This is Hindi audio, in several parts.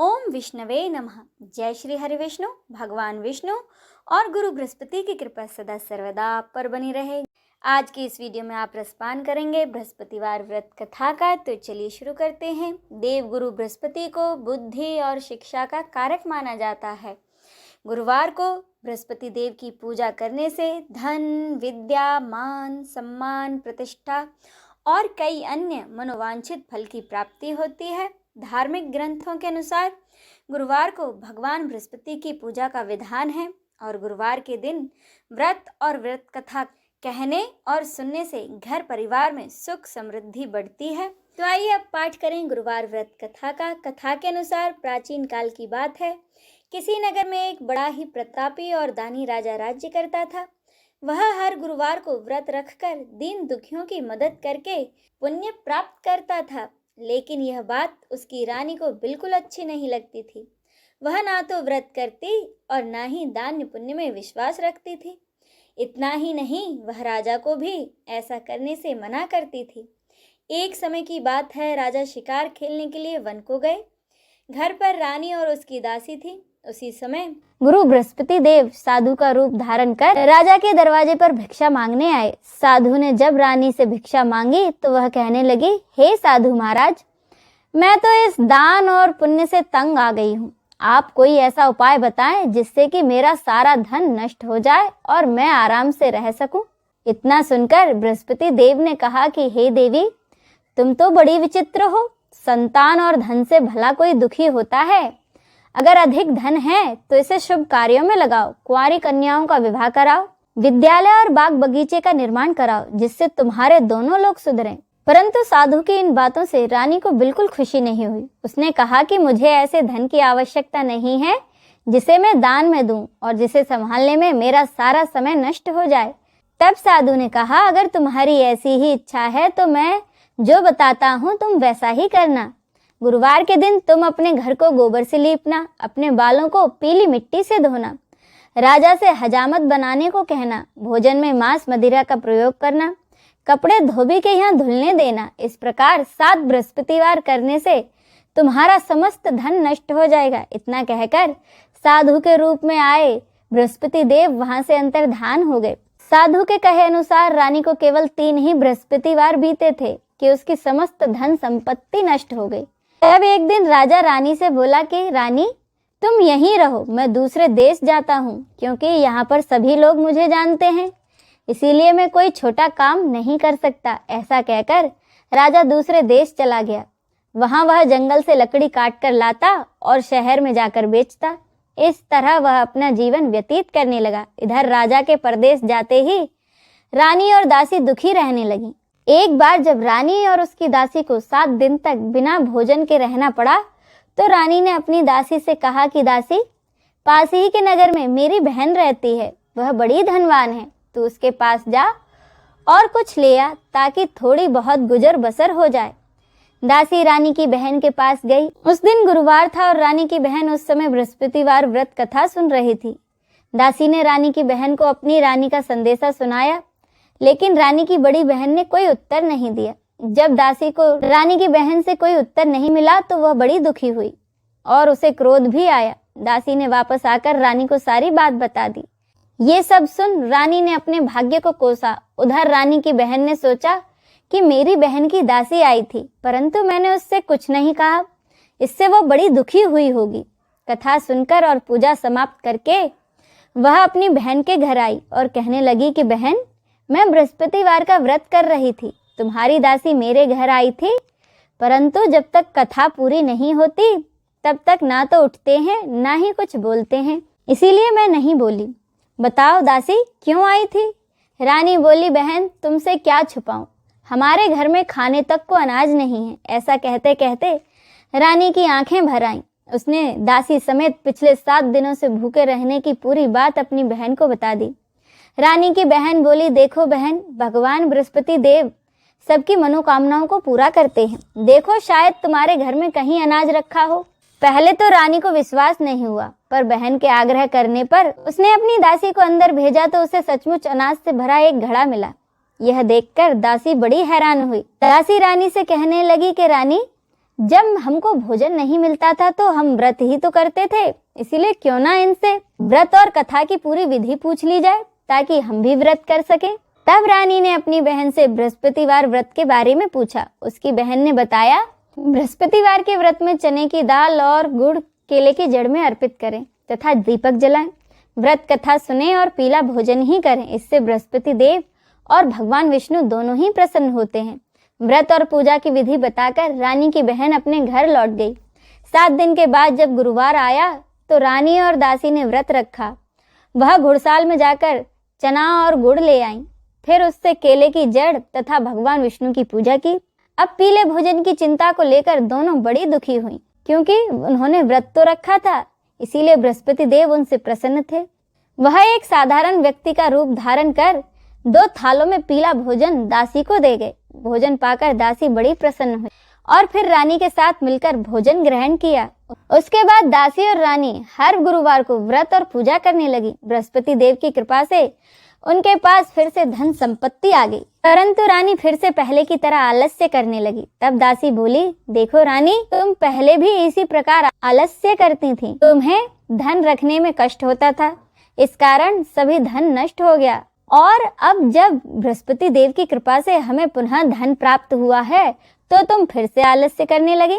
ओम विष्णवे नमः। जय श्री हरि विष्णु। भगवान विष्णु और गुरु बृहस्पति की कृपा सदा सर्वदा आप पर बनी रहे। आज की इस वीडियो में आप रसपान करेंगे बृहस्पतिवार व्रत कथा का। तो चलिए शुरू करते हैं। देव गुरु बृहस्पति को बुद्धि और शिक्षा का कारक माना जाता है। गुरुवार को बृहस्पति देव की पूजा करने से धन, विद्या, मान, सम्मान, प्रतिष्ठा और कई अन्य मनोवांछित फल की प्राप्ति होती है। धार्मिक ग्रंथों के अनुसार गुरुवार को भगवान बृहस्पति की पूजा का विधान है और गुरुवार के दिन व्रत और व्रत कथा कहने और सुनने से घर परिवार में सुख समृद्धि बढ़ती है। तो आइए अब पाठ करें गुरुवार व्रत कथा का। कथा के अनुसार प्राचीन काल की बात है। किसी नगर में एक बड़ा ही प्रतापी और दानी राजा राज्य करता था। वह हर गुरुवार को व्रत रखकर दीन दुखियों की मदद करके पुण्य प्राप्त करता था। लेकिन यह बात उसकी रानी को बिल्कुल अच्छी नहीं लगती थी। वह ना तो व्रत करती और ना ही दान पुण्य में विश्वास रखती थी। इतना ही नहीं, वह राजा को भी ऐसा करने से मना करती थी। एक समय की बात है, राजा शिकार खेलने के लिए वन को गए। घर पर रानी और उसकी दासी थी। उसी समय गुरु बृहस्पति देव साधु का रूप धारण कर राजा के दरवाजे पर भिक्षा मांगने आए। साधु ने जब रानी से भिक्षा मांगी तो वह कहने लगी, हे साधु महाराज, मैं तो इस दान और पुण्य से तंग आ गई हूँ। आप कोई ऐसा उपाय बताएं जिससे कि मेरा सारा धन नष्ट हो जाए और मैं आराम से रह सकूं। इतना सुनकर बृहस्पति देव ने कहा कि हे देवी, तुम तो बड़ी विचित्र हो। संतान और धन से भला कोई दुखी होता है? अगर अधिक धन है तो इसे शुभ कार्यों में लगाओ। कुंवारी कन्याओं का विवाह कराओ, विद्यालय और बाग बगीचे का निर्माण कराओ, जिससे तुम्हारे दोनों लोग सुधरें। परंतु साधु की इन बातों से रानी को बिल्कुल खुशी नहीं हुई। उसने कहा कि मुझे ऐसे धन की आवश्यकता नहीं है जिसे मैं दान में दूं और जिसे संभालने में मेरा सारा समय नष्ट हो जाए। तब साधु ने कहा, अगर तुम्हारी ऐसी ही इच्छा है तो मैं जो बताता हूँ तुम वैसा ही करना। गुरुवार के दिन तुम अपने घर को गोबर से लीपना, अपने बालों को पीली मिट्टी से धोना, राजा से हजामत बनाने को कहना, भोजन में मांस मदिरा का प्रयोग करना, कपड़े धोबी के यहाँ धुलने देना। इस प्रकार 7 बृहस्पतिवार करने से तुम्हारा समस्त धन नष्ट हो जाएगा। इतना कहकर साधु के रूप में आए बृहस्पति देव वहां से अंतर्धान हो गए। साधु के कहे अनुसार रानी को केवल 3 ही बृहस्पतिवार बीते थे कि उसकी समस्त धन संपत्ति नष्ट हो गई। तब एक दिन राजा रानी से बोला कि रानी, तुम यहीं रहो, मैं दूसरे देश जाता हूँ, क्योंकि यहाँ पर सभी लोग मुझे जानते हैं, इसीलिए मैं कोई छोटा काम नहीं कर सकता। ऐसा कहकर राजा दूसरे देश चला गया। वहाँ वह जंगल से लकड़ी काट कर लाता और शहर में जाकर बेचता। इस तरह वह अपना जीवन व्यतीत करने लगा। इधर राजा के परदेश जाते ही रानी और दासी दुखी रहने लगी। एक बार जब रानी और उसकी दासी को 7 दिन तक बिना भोजन के रहना पड़ा तो रानी ने अपनी दासी से कहा कि दासी, पास ही के नगर में मेरी बहन रहती है, वह बड़ी धनवान है, तू उसके पास जा और कुछ ले आ ताकि थोड़ी बहुत गुजर बसर हो जाए। दासी रानी की बहन के पास गई। उस दिन गुरुवार था और रानी की बहन उस समय बृहस्पतिवार व्रत कथा सुन रही थी। दासी ने रानी की बहन को अपनी रानी का संदेशा सुनाया, लेकिन रानी की बड़ी बहन ने कोई उत्तर नहीं दिया। जब दासी को रानी की बहन से कोई उत्तर नहीं मिला तो वह बड़ी दुखी हुई और उसे क्रोध भी आया। दासी ने वापस आकर रानी को सारी बात बता दी। ये सब सुन रानी ने अपने भाग्य को कोसा। उधर रानी की बहन ने सोचा कि मेरी बहन की दासी आई थी, परंतु मैंने उससे कुछ नहीं कहा, इससे वह बड़ी दुखी हुई होगी। कथा सुनकर और पूजा समाप्त करके वह अपनी बहन के घर आई और कहने लगी कि बहन, मैं बृहस्पतिवार का व्रत कर रही थी, तुम्हारी दासी मेरे घर आई थी, परंतु जब तक कथा पूरी नहीं होती तब तक ना तो उठते हैं ना ही कुछ बोलते हैं, इसीलिए मैं नहीं बोली। बताओ दासी, क्यों आई थी? रानी बोली, बहन, तुमसे क्या छुपाऊं, हमारे घर में खाने तक को अनाज नहीं है। ऐसा कहते कहते रानी की आंखें भर आईं। उसने दासी समेत पिछले 7 दिनों से भूखे रहने की पूरी बात अपनी बहन को बता दी। रानी की बहन बोली, देखो बहन, भगवान बृहस्पति देव सबकी मनोकामनाओं को पूरा करते हैं। देखो, शायद तुम्हारे घर में कहीं अनाज रखा हो। पहले तो रानी को विश्वास नहीं हुआ, पर बहन के आग्रह करने पर उसने अपनी दासी को अंदर भेजा तो उसे सचमुच अनाज से भरा एक घड़ा मिला। यह देखकर दासी बड़ी हैरान हुई। दासी रानी से कहने लगी कि रानी, जब हमको भोजन नहीं मिलता था तो हम व्रत ही तो करते थे, इसीलिए क्यों ना इनसे व्रत और कथा की पूरी विधि पूछ ली जाए ताकि हम भी व्रत कर सकें। तब रानी ने अपनी बहन से बृहस्पतिवार व्रत के बारे में पूछा। उसकी बहन ने बताया, बृहस्पतिवार के व्रत में चने की दाल और गुड़ केले की जड़ में अर्पित करें तथा दीपक जलाएं। व्रत कथा सुने और पीला भोजन ही करें, इससे बृहस्पति देव और भगवान विष्णु दोनों ही प्रसन्न होते हैं। व्रत और पूजा की विधि बताकर रानी की बहन अपने घर लौट गई। 7 दिन के बाद जब गुरुवार आया तो रानी और दासी ने व्रत रखा। वह घुड़साल में जाकर चना और गुड़ ले आईं। फिर उससे केले की जड़ तथा भगवान विष्णु की पूजा की। अब पीले भोजन की चिंता को लेकर दोनों बड़ी दुखी हुई, क्योंकि उन्होंने व्रत तो रखा था, इसीलिए बृहस्पति देव उनसे प्रसन्न थे। वह एक साधारण व्यक्ति का रूप धारण कर 2 थालों में पीला भोजन दासी को दे गए। भोजन पाकर दासी बड़ी प्रसन्न हुई और फिर रानी के साथ मिलकर भोजन ग्रहण किया। उसके बाद दासी और रानी हर गुरुवार को व्रत और पूजा करने लगी। बृहस्पति देव की कृपा से उनके पास फिर से धन संपत्ति आ गई, परंतु रानी फिर से पहले की तरह आलस्य करने लगी। तब दासी बोली, देखो रानी, तुम पहले भी इसी प्रकार आलस्य करती थी। तुम्हें धन रखने में कष्ट होता था, इस कारण सभी धन नष्ट हो गया, और अब जब बृहस्पति देव की कृपा से हमें पुनः धन प्राप्त हुआ है तो तुम फिर से आलस्य करने लगे।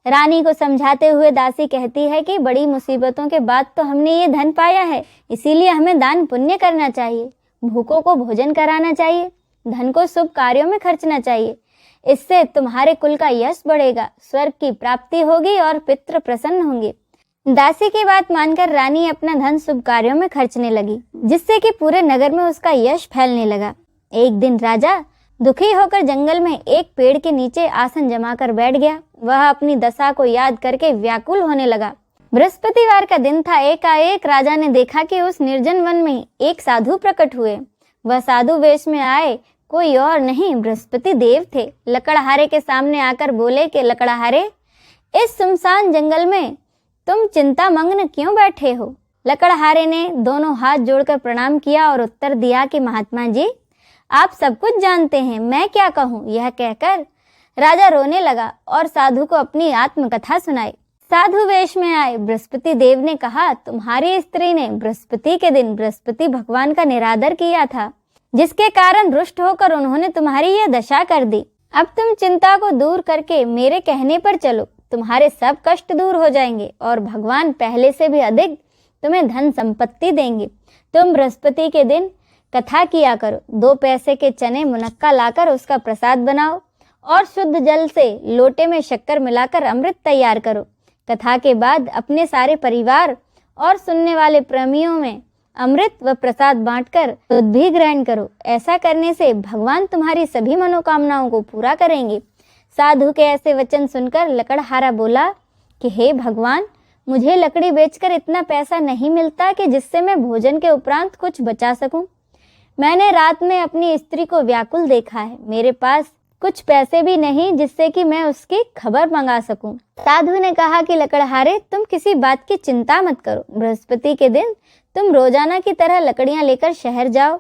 रानी को समझाते हुए दासी कहती है कि बड़ी मुसीबतों के बाद तो हमने ये धन पाया है, इसीलिए हमें दान पुण्य करना चाहिए, भूखों को भोजन कराना चाहिए, धन को शुभ कार्यों में खर्चना चाहिए। इससे तुम्हारे कुल का यश बढ़ेगा, स्वर्ग की प्राप्ति होगी और पितृ प्रसन्न होंगे। दासी की बात मानकर रानी अपना धन शुभ कार्यों में खर्चने लगी, जिससे कि पूरे नगर में उसका यश फैलने लगा। एक दिन राजा दुखी होकर जंगल में एक पेड़ के नीचे आसन जमाकर बैठ गया। वह अपनी दशा को याद करके व्याकुल होने लगा। बृहस्पतिवार का दिन था। एकाएक राजा ने देखा कि उस निर्जन वन में एक साधु प्रकट हुए। वह साधु वेश में आए कोई और नहीं, बृहस्पति देव थे। लकड़हारे के सामने आकर बोले कि लकड़हारे, इस सुनसान जंगल में तुम चिंता मग्न क्यों बैठे हो? लकड़हारे ने दोनों हाथ जोड़कर प्रणाम किया और उत्तर दिया कि महात्मा जी, आप सब कुछ जानते हैं, मैं क्या कहूँ। यह कहकर राजा रोने लगा और साधु को अपनी आत्मकथा सुनाई। साधु वेश में आए बृहस्पति देव ने कहा, तुम्हारी स्त्री ने बृहस्पति के दिन बृहस्पति भगवान का निरादर किया था, जिसके कारण रुष्ट होकर उन्होंने तुम्हारी यह दशा कर दी। अब तुम चिंता को दूर करके मेरे कहने पर चलो, तुम्हारे सब कष्ट दूर हो जाएंगे और भगवान पहले से भी अधिक तुम्हें धन संपत्ति देंगे। तुम बृहस्पति के दिन कथा किया करो, 2 पैसे के चने मुनक्का लाकर उसका प्रसाद बनाओ और शुद्ध जल से लोटे में शक्कर मिलाकर अमृत तैयार करो। कथा के बाद अपने सारे परिवार और सुनने वाले प्रेमियों में अमृत व प्रसाद बांटकर दूध भी ग्रहण करो। ऐसा करने से भगवान तुम्हारी सभी मनोकामनाओं को पूरा करेंगे। साधु के ऐसे वचन सुनकर लकड़हारा बोला कि हे भगवान, मुझे लकड़ी बेचकर इतना पैसा नहीं मिलता कि जिससे मैं भोजन के उपरांत कुछ बचा सकूं। मैंने रात में अपनी स्त्री को व्याकुल देखा है, मेरे पास कुछ पैसे भी नहीं जिससे कि मैं उसकी खबर मंगा सकूं। साधु ने कहा कि लकड़हारे, तुम किसी बात की चिंता मत करो। बृहस्पति के दिन तुम रोजाना की तरह लकड़ियां लेकर शहर जाओ।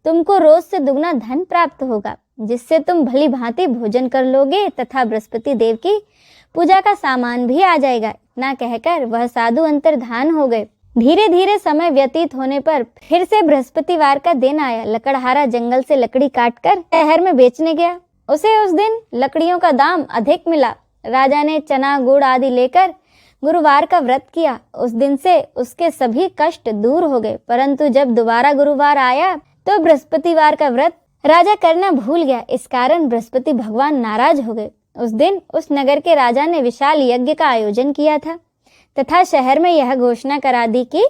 तुमको रोज से दुगना धन प्राप्त होगा, जिससे तुम भली भांति भोजन कर लोगे तथा बृहस्पति देव की पूजा का सामान भी आ जाएगा। इतना कहकर वह साधु अंतर्धान हो गए। धीरे धीरे समय व्यतीत होने पर फिर से बृहस्पतिवार का दिन आया। लकड़हारा जंगल से लकड़ी काटकर शहर में बेचने गया। उसे उस दिन लकड़ियों का दाम अधिक मिला। राजा ने चना गुड़ आदि लेकर गुरुवार का व्रत किया। उस दिन से उसके सभी कष्ट दूर हो गए। परंतु जब दोबारा गुरुवार आया तो बृहस्पतिवार का व्रत राजा करना भूल गया। इस कारण बृहस्पति भगवान नाराज हो गए। उस दिन उस नगर के राजा ने विशाल यज्ञ का आयोजन किया था तथा शहर में यह घोषणा करा दी कि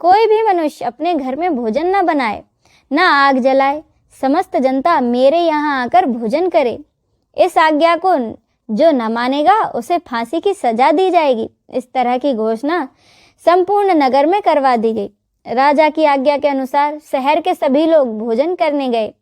कोई भी मनुष्य अपने घर में भोजन न बनाए, न आग जलाए। समस्त जनता मेरे यहाँ आकर भोजन करे। इस आज्ञा को जो न मानेगा उसे फांसी की सजा दी जाएगी। इस तरह की घोषणा संपूर्ण नगर में करवा दी गई। राजा की आज्ञा के अनुसार शहर के सभी लोग भोजन करने गए,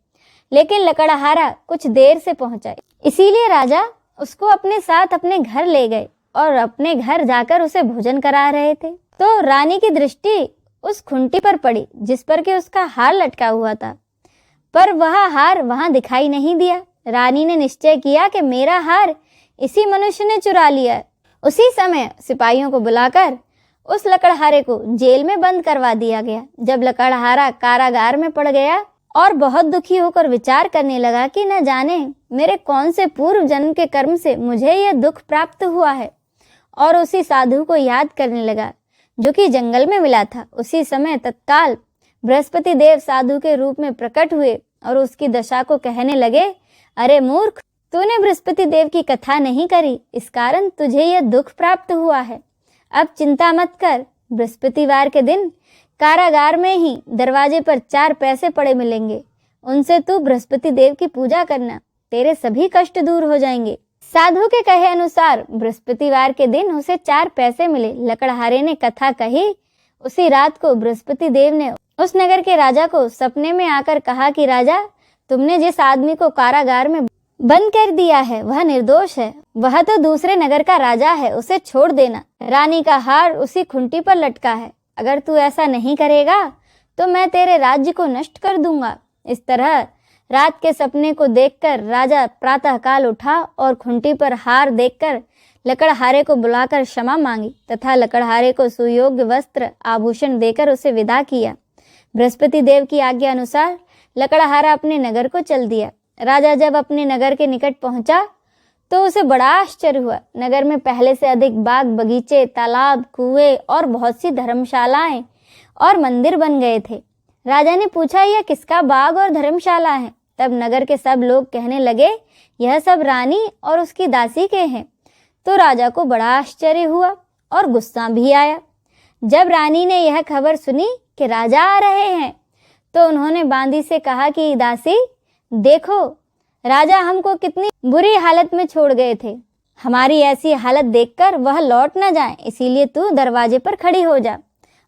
लेकिन लकड़हारा कुछ देर से पहुंचा, इसीलिए राजा उसको अपने साथ अपने घर ले गए और अपने घर जाकर उसे भोजन करा रहे थे। तो रानी की दृष्टि उस खुंटी पर पड़ी जिस पर कि उसका हार लटका हुआ था, पर वह हार वहां दिखाई नहीं दिया। रानी ने निश्चय किया कि मेरा हार इसी मनुष्य ने चुरा लिया है। उसी समय सिपाहियों को बुलाकर उस लकड़हारे को जेल में बंद करवा दिया गया। जब लकड़हारा कारागार में पड़ गया और बहुत दुखी होकर विचार करने लगा कि न जाने मेरे कौन से पूर्व जन्म के कर्म से मुझे यह दुख प्राप्त हुआ है, और उसी साधु को याद करने लगा जो कि जंगल में मिला था। उसी समय तत्काल बृहस्पति देव साधु के रूप में प्रकट हुए और उसकी दशा को कहने लगे, अरे मूर्ख, तूने बृहस्पति देव की कथा नहीं करी, इस कारण तुझे यह दुख प्राप्त हुआ है। अब चिंता मत कर, बृहस्पतिवार के दिन कारागार में ही दरवाजे पर 4 पैसे पड़े मिलेंगे, उनसे तू बृहस्पति देव की पूजा करना, तेरे सभी कष्ट दूर हो जाएंगे। साधु के कहे अनुसार बृहस्पतिवार के दिन उसे 4 पैसे मिले। लकड़हारे ने कथा कही। उसी रात को बृहस्पति देव ने उस नगर के राजा को सपने में आकर कहा कि राजा, तुमने जिस आदमी को कारागार में बंद कर दिया है वह निर्दोष है, वह तो दूसरे नगर का राजा है, उसे छोड़ देना। रानी का हार उसी खुंटी पर लटका है, अगर तू ऐसा नहीं करेगा तो मैं तेरे राज्य को नष्ट कर दूंगा। इस तरह रात के सपने को देखकर राजा प्रातःकाल उठा और खुंटी पर हार देखकर लकड़हारे को बुलाकर क्षमा मांगी तथा लकड़हारे को सुयोग्य वस्त्र आभूषण देकर उसे विदा किया। बृहस्पति देव की आज्ञा अनुसार लकड़हारा अपने नगर को चल दिया। राजा जब अपने नगर के निकट पहुंचा तो उसे बड़ा आश्चर्य हुआ। नगर में पहले से अधिक बाग बगीचे, तालाब, कुएं और बहुत सी धर्मशालाएं और मंदिर बन गए थे। राजा ने पूछा, यह किसका बाग और धर्मशाला है? तब नगर के सब लोग कहने लगे, यह सब रानी और उसकी दासी के हैं। तो राजा को बड़ा आश्चर्य हुआ और गुस्सा भी आया। जब रानी ने यह खबर सुनी कि राजा आ रहे हैं तो उन्होंने बांदी से कहा कि दासी, देखो राजा हमको कितनी बुरी हालत में छोड़ गए थे, हमारी ऐसी हालत देखकर वह लौट न जाए, इसीलिए तू दरवाजे पर खड़ी हो जा।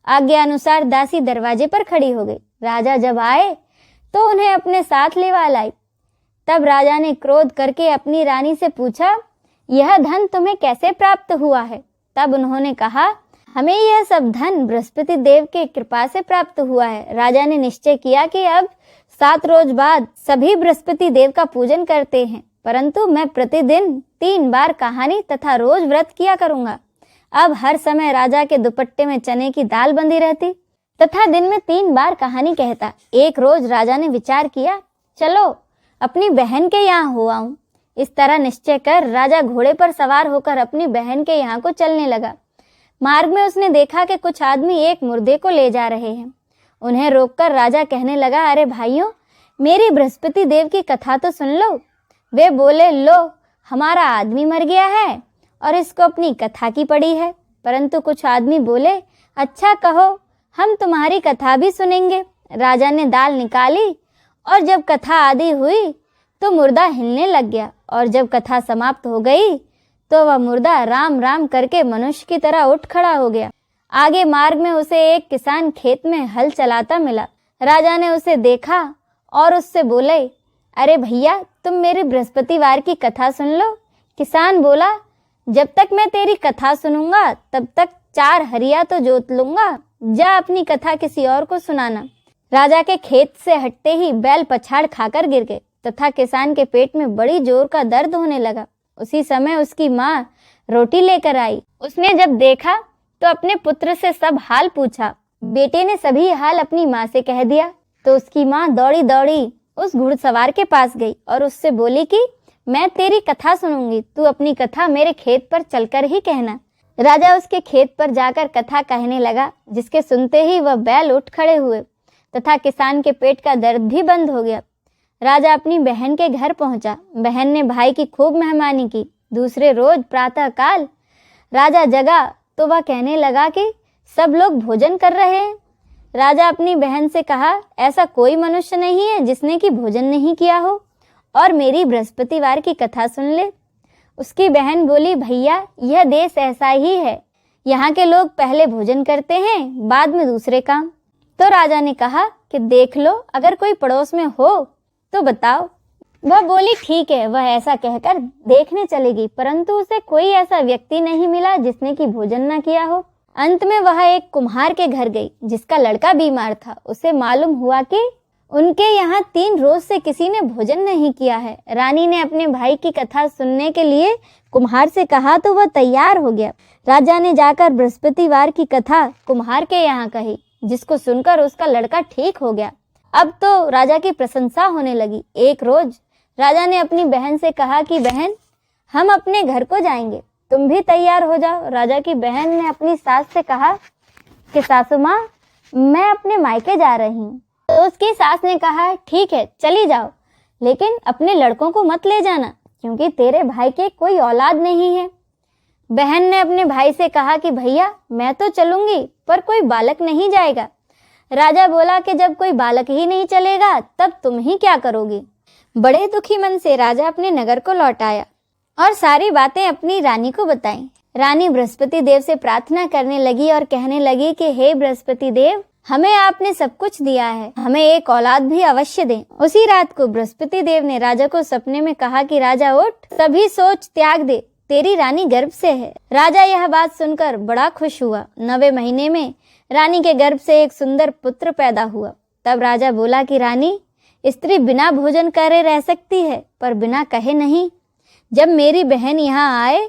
आज्ञा अनुसार दासी दरवाजे पर खड़ी हो गई। राजा जब आए तो उन्हें अपने साथ लेवा लाई। तब राजा ने क्रोध करके अपनी रानी से पूछा, यह धन तुम्हें कैसे प्राप्त हुआ है? तब उन्होंने कहा, हमें यह सब धन बृहस्पति देव के कृपा से प्राप्त हुआ है। राजा ने निश्चय किया कि अब 7 रोज बाद सभी बृहस्पति देव का पूजन करते हैं, परंतु मैं प्रतिदिन 3 बार कहानी तथा रोज व्रत किया करूंगा। अब हर समय राजा के दुपट्टे में चने की दाल बंधी रहती तथा दिन में 3 बार कहानी कहता। एक रोज राजा ने विचार किया, चलो अपनी बहन के यहाँ हो आऊं। इस तरह निश्चय कर राजा घोड़े पर सवार होकर अपनी बहन के यहाँ को चलने लगा। मार्ग में उसने देखा कि कुछ आदमी एक मुर्दे को ले जा रहे हैं। उन्हें रोककर राजा कहने लगा, अरे भाइयों, मेरी बृहस्पति देव की कथा तो सुन लो। वे बोले, लो हमारा आदमी मर गया है और इसको अपनी कथा की पड़ी है। परंतु कुछ आदमी बोले, अच्छा कहो, हम तुम्हारी कथा भी सुनेंगे। राजा ने दाल निकाली और जब कथा आदि हुई तो मुर्दा हिलने लग गया, और जब कथा समाप्त हो गई तो वह मुर्दा राम राम करके मनुष्य की तरह उठ खड़ा हो गया। आगे मार्ग में उसे एक किसान खेत में हल चलाता मिला। राजा ने उसे देखा और उससे बोले, अरे भैया, तुम मेरी बृहस्पतिवार की कथा सुन लो। किसान बोला, जब तक मैं तेरी कथा सुनूंगा तब तक 4 हरिया तो जोत लूंगा, जा अपनी कथा किसी और को सुनाना। राजा के खेत से हटते ही बैल पछाड़ खाकर गिर गए तथा किसान के पेट में बड़ी जोर का दर्द होने लगा। उसी समय उसकी माँ रोटी लेकर आई। उसने जब देखा तो अपने पुत्र से सब हाल पूछा। बेटे ने सभी हाल अपनी माँ से कह दिया तो उसकी माँ दौड़ी दौड़ी उस घुड़सवार के पास गई और उससे बोली कि मैं तेरी कथा सुनूंगी, तू अपनी कथा मेरे खेत पर चलकर ही कहना। राजा उसके खेत पर जाकर कथा कहने लगा, जिसके सुनते ही वह बैल उठ खड़े हुए तथा किसान के पेट का दर्द भी बंद हो गया। राजा अपनी बहन के घर पहुंचा। बहन ने भाई की खूब मेहमानी की। दूसरे रोज प्रातः काल राजा जगा तो वह कहने लगा कि सब लोग भोजन कर रहे हैं। राजा अपनी बहन से कहा, ऐसा कोई मनुष्य नहीं है जिसने कि भोजन नहीं किया हो और मेरी बृहस्पतिवार की कथा सुन ले। उसकी बहन बोली, भैया, यह देश ऐसा ही है, यहाँ के लोग पहले भोजन करते हैं, बाद में दूसरे काम। तो राजा ने कहा कि देख लो, अगर कोई पड़ोस में हो तो बताओ। वह बोली, ठीक है। वह ऐसा कहकर देखने चलेगी, परंतु उसे कोई ऐसा व्यक्ति नहीं मिला जिसने कि भोजन न किया हो। अंत में वह एक कुम्हार के घर गई जिसका लड़का बीमार था। उसे मालूम हुआ कि उनके यहाँ 3 रोज से किसी ने भोजन नहीं किया है। रानी ने अपने भाई की कथा सुनने के लिए कुम्हार से कहा तो वह तैयार हो गया। राजा ने जाकर बृहस्पतिवार की कथा कुम्हार के यहाँ कही, जिसको सुनकर उसका लड़का ठीक हो गया। अब तो राजा की प्रशंसा होने लगी। एक रोज राजा ने अपनी बहन से कहा कि बहन, हम अपने घर को जाएंगे, तुम भी तैयार हो जाओ। राजा की बहन ने अपनी सास से कहा कि सासू माँ, मैं अपने मायके जा रही हूँ। तो उसकी सास ने कहा, ठीक है चली जाओ, लेकिन अपने लड़कों को मत ले जाना, क्योंकि तेरे भाई के कोई औलाद नहीं है। बहन ने अपने भाई से कहा कि भैया, मैं तो चलूंगी, पर कोई बालक नहीं जाएगा। राजा बोला कि जब कोई बालक ही नहीं चलेगा तब तुम ही क्या करोगी। बड़े दुखी मन से राजा अपने नगर को लौट आया और सारी बातें अपनी रानी को बताई। रानी बृहस्पति देव से प्रार्थना करने लगी और कहने लगी कि हे बृहस्पति देव, हमें आपने सब कुछ दिया है, हमें एक औलाद भी अवश्य दें। उसी रात को बृहस्पति देव ने राजा को सपने में कहा कि राजा उठ, सभी सोच त्याग दे, तेरी रानी गर्भ से है। राजा यह बात सुनकर बड़ा खुश हुआ। 9वें महीने में रानी के गर्भ से एक सुंदर पुत्र पैदा हुआ। तब राजा बोला कि रानी, स्त्री बिना भोजन करे रह सकती है, पर बिना कहे नहीं। जब मेरी बहन यहाँ आए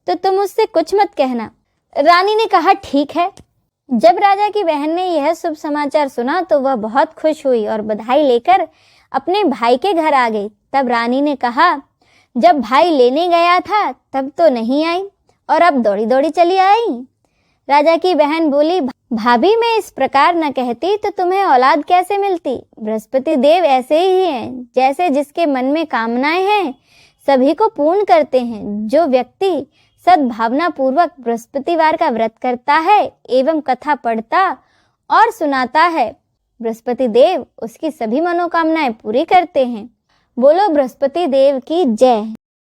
तो तुम उससे कुछ मत कहना। रानी ने कहा, ठीक है। जब राजा की बहन ने यह शुभ समाचार सुना तो वह बहुत खुश हुई और बधाई लेकर अपने भाई के घर आ गई। तब रानी ने कहा, जब भाई लेने गया था तब तो नहीं आई और अब दौड़ी दौड़ी चली आई। राजा की बहन बोली, भाभी, मैं इस प्रकार न कहती तो तुम्हें औलाद कैसे मिलती। बृहस्पति देव ऐसे ही हैं, जैसे जिसके मन में कामनाएं हैं सभी को पूर्ण करते हैं। जो व्यक्ति सद्भावना पूर्वक बृहस्पतिवार का व्रत करता है एवं कथा पढ़ता और सुनाता है, बृहस्पति देव उसकी सभी मनोकामनाएं पूरी करते हैं। बोलो बृहस्पति देव की जय।